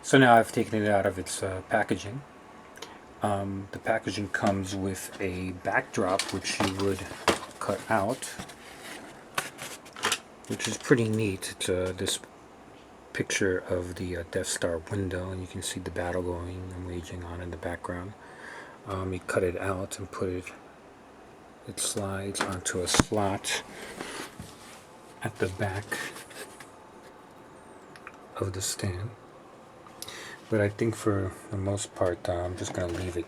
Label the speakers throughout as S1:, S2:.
S1: So now I've taken it out of its packaging. The packaging comes with a backdrop which you would cut out, which is pretty neat. It's this picture of the Death Star window, and you can see the battle going and waging on in the background. You cut it out and put it, it slides onto a slot at the back of the stand. But I think for the most part, I'm just going to leave it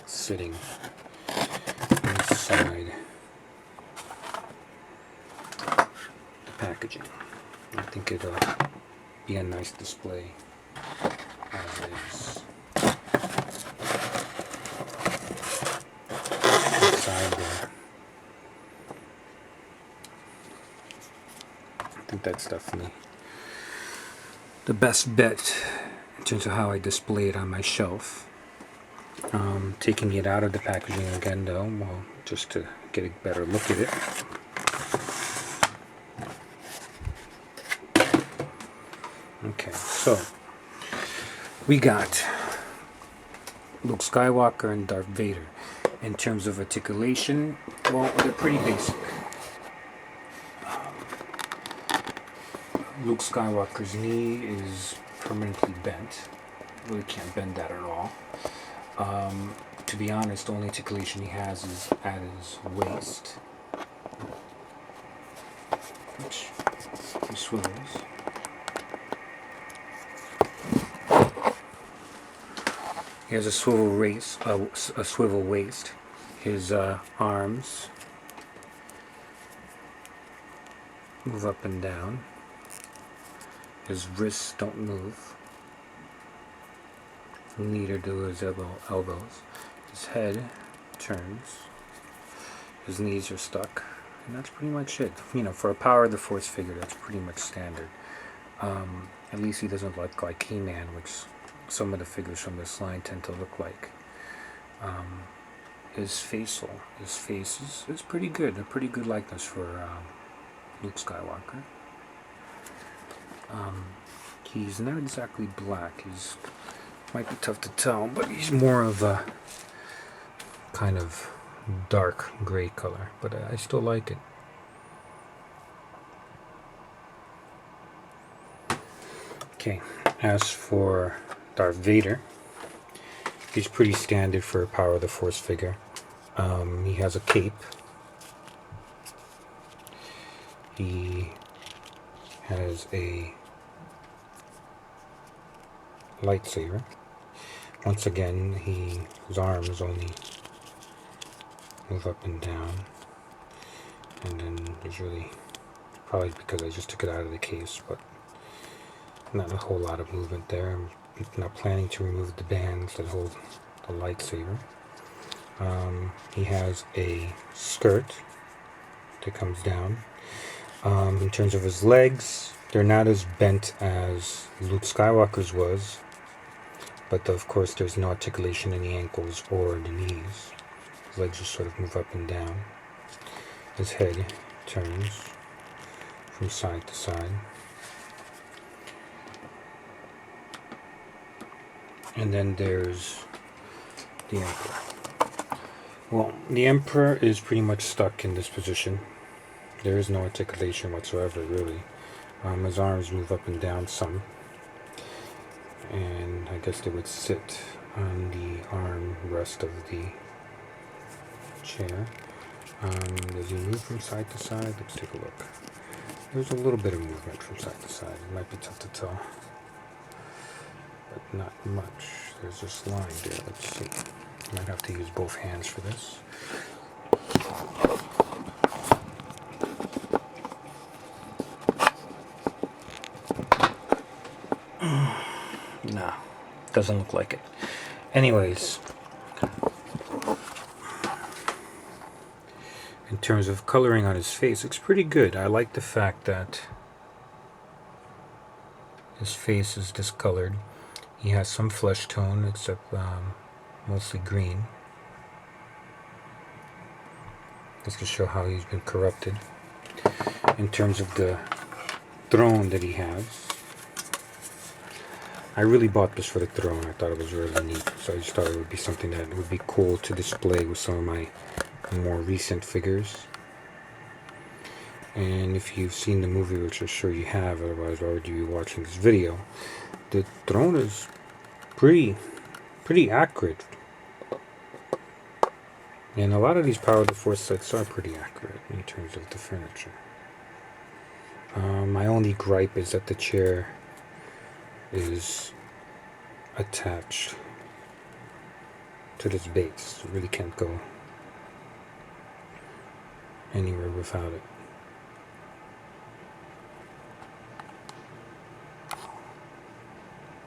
S1: sitting inside the packaging. I think it'll be a nice display as is. Inside there. I think that's definitely the best bet in terms of how I display it on my shelf. Taking it out of the packaging again though, well, just to get a better look at it. Okay, so we got Luke Skywalker and Darth Vader. In terms of articulation, well, they're pretty basic. Luke Skywalker's knee is permanently bent. Really can't bend that at all. To be honest, the only articulation he has is at his waist, which he swivels. He has a swivel waist. His arms move up and down. His wrists don't move. Neither do his elbows. His head turns. His knees are stuck. And that's pretty much it. You know, for a Power of the Force figure, that's pretty much standard. At least he doesn't look like He-Man, which some of the figures from this line tend to look like. His face is pretty good. A pretty good likeness for Luke Skywalker. He's not exactly black. He's might be tough to tell, but he's more of a kind of dark gray color, but I still like it. Okay, as for Darth Vader, he's pretty standard for a Power of the Force figure. He has a cape. He has a lightsaber. Once again, his arms only move up and down, and then there's really, probably because I just took it out of the case, but not a whole lot of movement there. I'm not planning to remove the bands that hold the lightsaber. He has a skirt that comes down. In terms of his legs, they're not as bent as Luke Skywalker's was, but of course there's no articulation in the ankles or the knees. His legs just sort of move up and down. His head turns from side to side. And then there's the Emperor. Well, the Emperor is pretty much stuck in this position. There is no articulation whatsoever, really. His arms move up and down some. And I guess they would sit on the arm rest of the chair. Does he move from side to side? Let's take a look. There's a little bit of movement from side to side. It might be tough to tell, but not much. There's this line there. Let's see. Might have to use both hands for this. No, doesn't look like it. Anyways, in terms of coloring on his face, looks pretty good. I like the fact that his face is discolored. He has some flesh tone, except mostly green. Just to show how he's been corrupted. In terms of the throne that he has, I really bought this for the throne. I thought it was really neat. So I just thought it would be something that would be cool to display with some of my more recent figures. And if you've seen the movie, which I'm sure you have, otherwise why would you be watching this video? The throne is pretty accurate. And a lot of these Power of the Force sets are pretty accurate in terms of the furniture. My only gripe is that the chair is attached to this base. You really can't go anywhere without it.